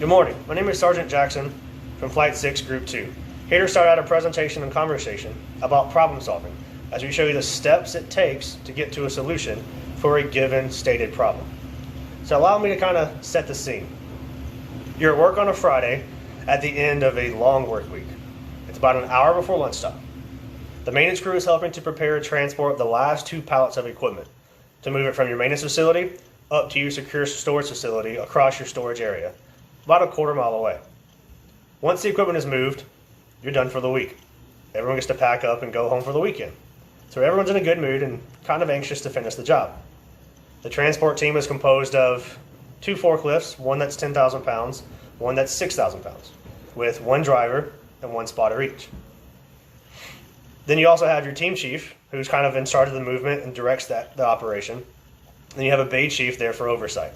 Good morning. My name is Sergeant Jackson from Flight 6 Group 2. Here to start out a presentation and conversation about problem solving as we show you the steps it takes to get to a solution for a given stated problem. So allow me to kind of set the scene. You're at work on a Friday at the end of a long work week. It's about an hour before lunchtime. The maintenance crew is helping to prepare and transport the last 2 pallets of equipment to move it from your maintenance facility up to your secure storage facility across your storage area, about a quarter-mile away. Once the equipment is moved, you're done for the week. Everyone gets to pack up and go home for the weekend. So everyone's in a good mood and kind of anxious to finish the job. The transport team is composed of 2 forklifts, one that's 10,000 pounds, one that's 6,000 pounds, with 1 driver and 1 spotter each. Then you also have your team chief, who's kind of in charge of the movement and directs the operation. Then you have a bay chief there for oversight.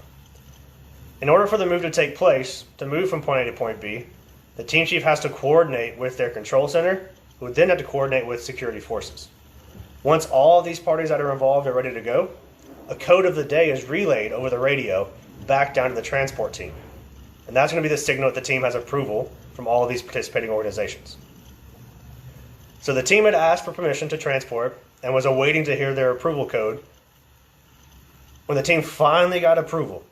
In order for the move to take place, to move from point A to point B, the team chief has to coordinate with their control center, who would then have to coordinate with security forces. Once all of these parties that are involved are ready to go, a code of the day is relayed over the radio back down to the transport team. And that's going to be the signal that the team has approval from all of these participating organizations. So the team had asked for permission to transport and was awaiting to hear their approval code. When the team finally got approval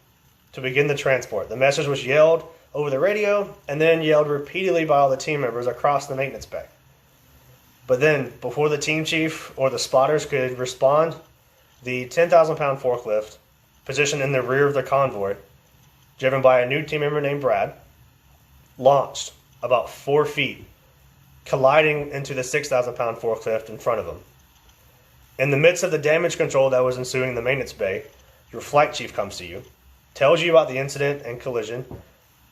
to begin the transport, the message was yelled over the radio and then yelled repeatedly by all the team members across the maintenance bay. But then, before the team chief or the spotters could respond, the 10,000-pound forklift, positioned in the rear of the convoy, driven by a new team member named Brad, launched about 4 feet, colliding into the 6,000-pound forklift in front of him. In the midst of the damage control that was ensuing in the maintenance bay, your flight chief comes to you, tells you about the incident and collision,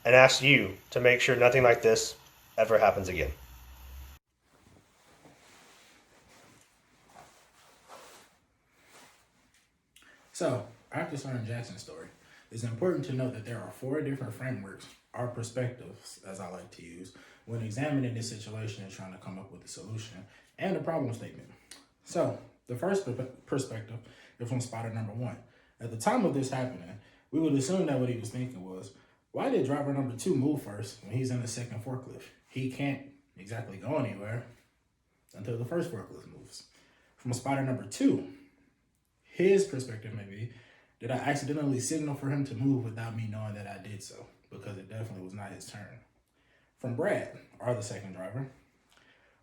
and asks you to make sure nothing like this ever happens again. So, after Sergeant Jackson's story, it's important to note that there are 4 different frameworks, or perspectives, as I like to use, when examining this situation and trying to come up with a solution and a problem statement. So, the first perspective is from spotter number 1. At the time of this happening, we would assume that what he was thinking was, why did driver number 2 move first when he's in the second forklift? He can't exactly go anywhere until the first forklift moves. From spotter number 2, his perspective may be, did I accidentally signal for him to move without me knowing that I did so? Because it definitely was not his turn. From Brad, or the second driver,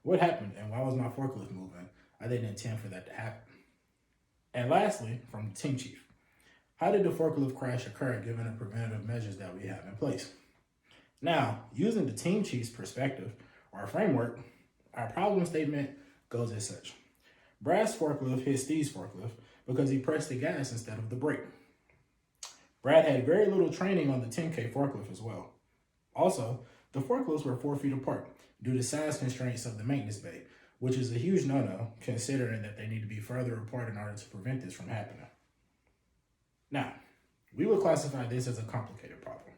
what happened and why was my forklift moving? I didn't intend for that to happen. And lastly, from the team chief, how did the forklift crash occur given the preventative measures that we have in place? Now, using the team chief's perspective or framework, our problem statement goes as such. Brad's forklift hit Steve's forklift because he pressed the gas instead of the brake. Brad had very little training on the 10K forklift as well. Also, the forklifts were 4 feet apart due to size constraints of the maintenance bay, which is a huge no-no considering that they need to be further apart in order to prevent this from happening. Now, we would classify this as a complicated problem.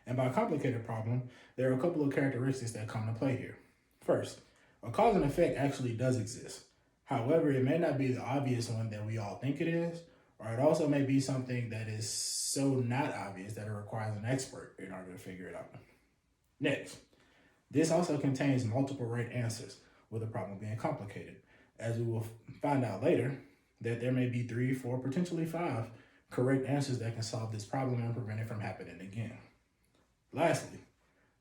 And by complicated problem, there are a couple of characteristics that come into play here. First, a cause and effect actually does exist. However, it may not be the obvious one that we all think it is, or it also may be something that is so not obvious that it requires an expert in order to figure it out. Next, this also contains multiple right answers, with the problem being complicated, as we will find out later that there may be 3, 4, potentially 5 correct answers that can solve this problem and prevent it from happening again. Lastly,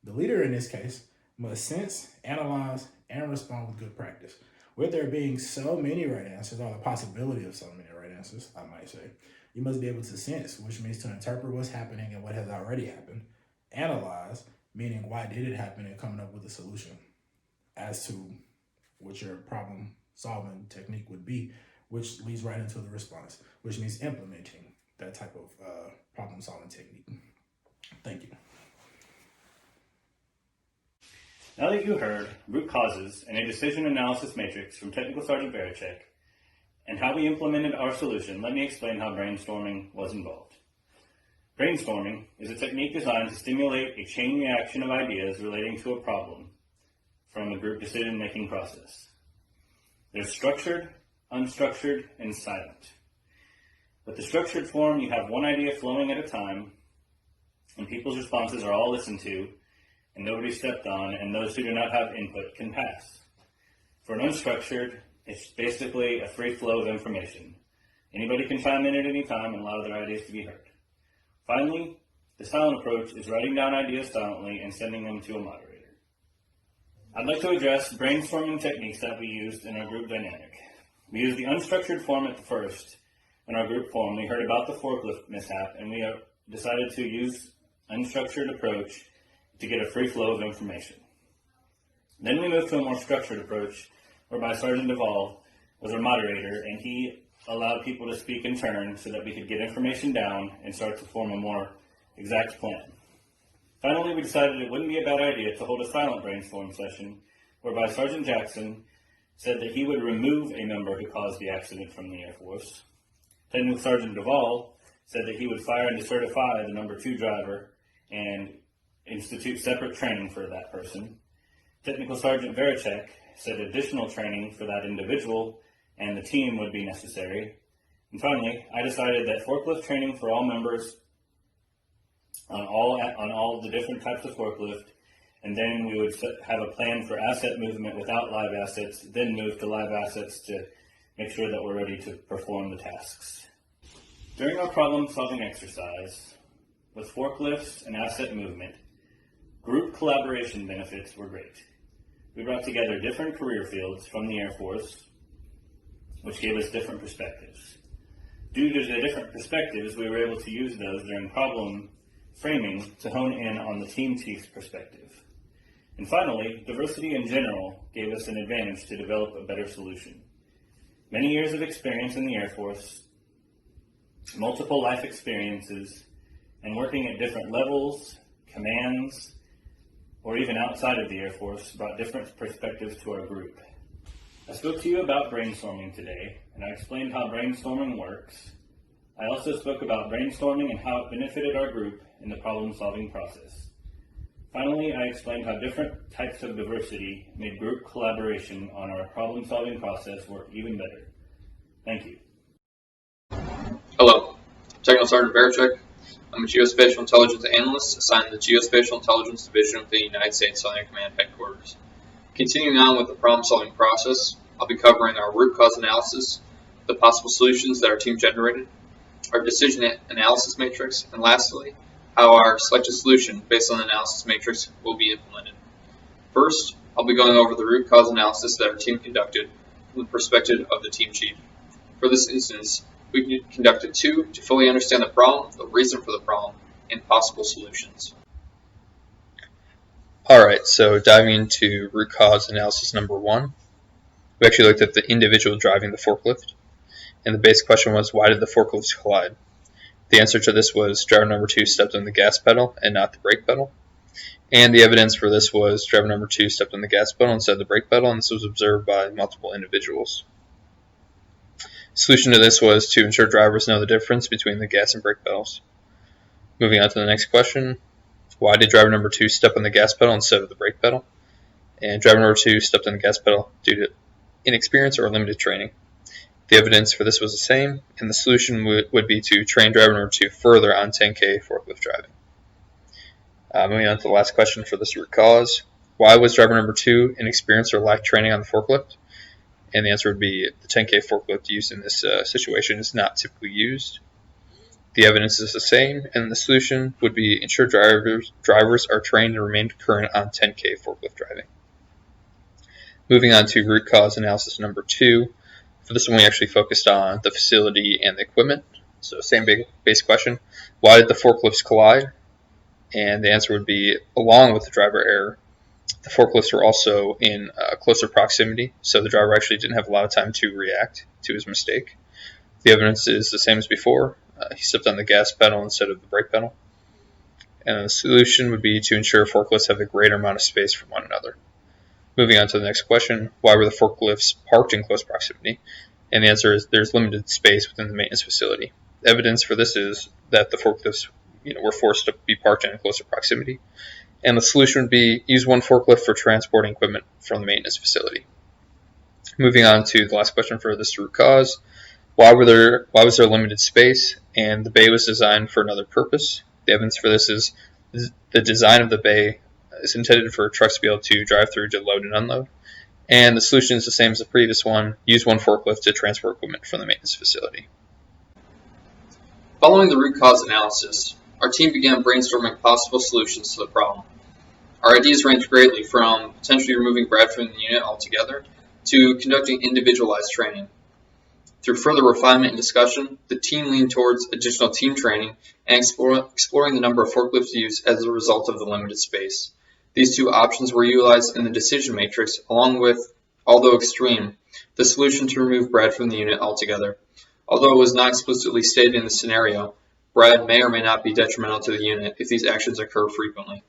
the leader in this case must sense, analyze, and respond with good practice. With there being so many right answers, or the possibility of so many right answers, I might say, you must be able to sense, which means to interpret what's happening and what has already happened. Analyze, meaning why did it happen, and coming up with a solution as to what your problem solving technique would be, which leads right into the response, which means implementing that type of problem solving technique. Thank you. Now that you heard root causes and a decision analysis matrix from Technical Sergeant Barachek and how we implemented our solution, let me explain how brainstorming was involved. Brainstorming is a technique designed to stimulate a chain reaction of ideas relating to a problem from the group decision-making process. There's structured, unstructured, and silent. With the structured form, you have one idea flowing at a time, and people's responses are all listened to, and nobody stepped on, and those who do not have input can pass. For an unstructured, it's basically a free flow of information. Anybody can chime in at any time and allow their ideas to be heard. Finally, the silent approach is writing down ideas silently and sending them to a moderator. I'd like to address brainstorming techniques that we used in our group dynamic. We used the unstructured form at the first. In our group form, we heard about the forklift mishap, and we decided to use unstructured approach to get a free flow of information. Then we moved to a more structured approach, whereby Sergeant Duvall was our moderator, and he allowed people to speak in turn so that we could get information down and start to form a more exact plan. Finally, we decided it wouldn't be a bad idea to hold a silent brainstorm session, whereby Sergeant Jackson said that he would remove a member who caused the accident from the Air Force. Technical Sergeant Duvall said that he would fire and decertify the number 2 driver and institute separate training for that person. Technical Sergeant Veracek said additional training for that individual and the team would be necessary. And finally, I decided that forklift training for all members on all the different types of forklift, and then we would have a plan for asset movement without live assets, then move to live assets to make sure that we're ready to perform the tasks. During our problem-solving exercise, with forklifts and asset movement, group collaboration benefits were great. We brought together different career fields from the Air Force, which gave us different perspectives. Due to the different perspectives, we were able to use those during problem framing to hone in on the team chief's perspective. And finally, diversity in general gave us an advantage to develop a better solution. Many years of experience in the Air Force, multiple life experiences, and working at different levels, commands, or even outside of the Air Force brought different perspectives to our group. I spoke to you about brainstorming today, and I explained how brainstorming works. I also spoke about brainstorming and how it benefited our group in the problem-solving process. Finally, I explained how different types of diversity made group collaboration on our problem-solving process work even better. Thank you. Hello, I'm Technical Sergeant Veracek. I'm a Geospatial Intelligence Analyst assigned to the Geospatial Intelligence Division of the United States Southern Command Headquarters. Continuing on with the problem-solving process, I'll be covering our root cause analysis, the possible solutions that our team generated, our decision analysis matrix, and lastly, how our selected solution based on the analysis matrix will be implemented. First, I'll be going over the root cause analysis that our team conducted from the perspective of the team chief. For this instance, we conducted 2 to fully understand the problem, the reason for the problem, and possible solutions. Alright, so diving into root cause analysis number 1, we actually looked at the individual driving the forklift, and the basic question was, why did the forklifts collide? The answer to this was driver number 2 stepped on the gas pedal and not the brake pedal. And the evidence for this was driver number 2 stepped on the gas pedal instead of the brake pedal, and this was observed by multiple individuals. Solution to this was to ensure drivers know the difference between the gas and brake pedals. Moving on to the next question, why did driver number 2 step on the gas pedal instead of the brake pedal? And driver number 2 stepped on the gas pedal due to inexperience or limited training. The evidence for this was the same, and the solution would be to train driver number 2 further on 10K forklift driving. Moving on to the last question for this root cause. Why was driver number 2 inexperienced or lacked training on the forklift? And the answer would be the 10K forklift used in this situation is not typically used. The evidence is the same, and the solution would be ensure drivers are trained and remain current on 10K forklift driving. Moving on to root cause analysis number 2. For this one, we actually focused on the facility and the equipment. So same base question, why did the forklifts collide? And the answer would be, along with the driver error, the forklifts were also in closer proximity, so the driver actually didn't have a lot of time to react to his mistake. The evidence is the same as before. He stepped on the gas pedal instead of the brake pedal. And the solution would be to ensure forklifts have a greater amount of space from one another. Moving on to the next question, why were the forklifts parked in close proximity? And the answer is there's limited space within the maintenance facility. The evidence for this is that the forklifts were forced to be parked in closer proximity. And the solution would be use one forklift for transporting equipment from the maintenance facility. Moving on to the last question for this root cause, why was there limited space? And the bay was designed for another purpose. The evidence for this is the design of the bay is intended for trucks to be able to drive through to load and unload. And the solution is the same as the previous one. Use one forklift to transport equipment from the maintenance facility. Following the root cause analysis, our team began brainstorming possible solutions to the problem. Our ideas ranged greatly from potentially removing Brad from the unit altogether to conducting individualized training. Through further refinement and discussion, the team leaned towards additional team training and exploring the number of forklifts used as a result of the limited space. These two options were utilized in the decision matrix, along with, although extreme, the solution to remove Brad from the unit altogether. Although it was not explicitly stated in the scenario, Brad may or may not be detrimental to the unit if these actions occur frequently.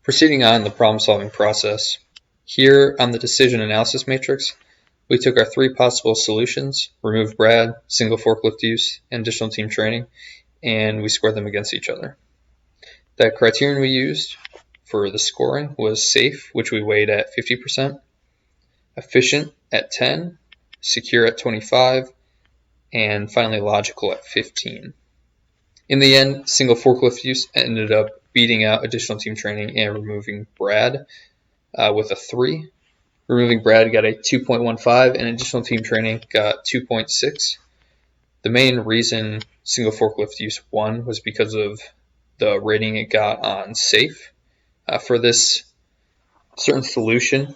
Proceeding on the problem-solving process, here on the decision analysis matrix, we took our three possible solutions, removed Brad, single forklift use, and additional team training, and we scored them against each other. The criterion we used for the scoring was safe, which we weighed at 50%, efficient at 10%, secure at 25%, and finally logical at 15%. In the end, single forklift use ended up beating out additional team training and removing Brad with a 3. Removing Brad got a 2.15 and additional team training got 2.6. The main reason single forklift use won was because of the rating it got on safe. For this certain solution,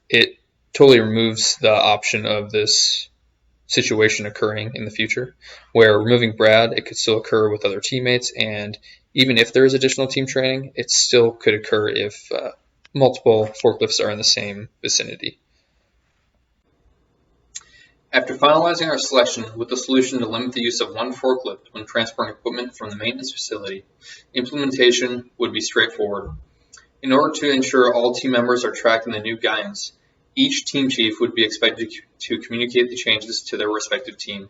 it totally removes the option of this situation occurring in the future, where removing Brad, it could still occur with other teammates, and even if there is additional team training, it still could occur if multiple forklifts are in the same vicinity. After finalizing our selection with the solution to limit the use of one forklift when transporting equipment from the maintenance facility, implementation would be straightforward. In order to ensure all team members are tracking the new guidance, each team chief would be expected to communicate the changes to their respective team.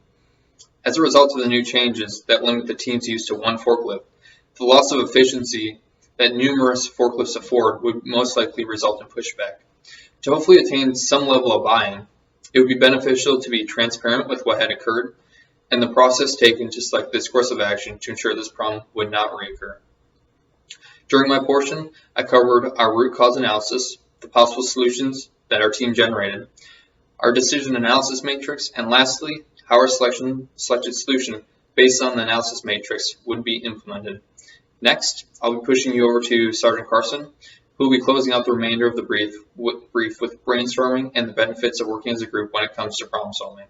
As a result of the new changes that limit the team's use to one forklift, the loss of efficiency that numerous forklifts afford would most likely result in pushback. To hopefully attain some level of buy-in, it would be beneficial to be transparent with what had occurred and the process taken to select this course of action to ensure this problem would not reoccur. During my portion, I covered our root cause analysis, the possible solutions that our team generated, our decision analysis matrix, and lastly, how our selected solution based on the analysis matrix would be implemented. Next, I'll be pushing you over to Sergeant Carson, who will be closing out the remainder of the brief with brainstorming and the benefits of working as a group when it comes to problem solving.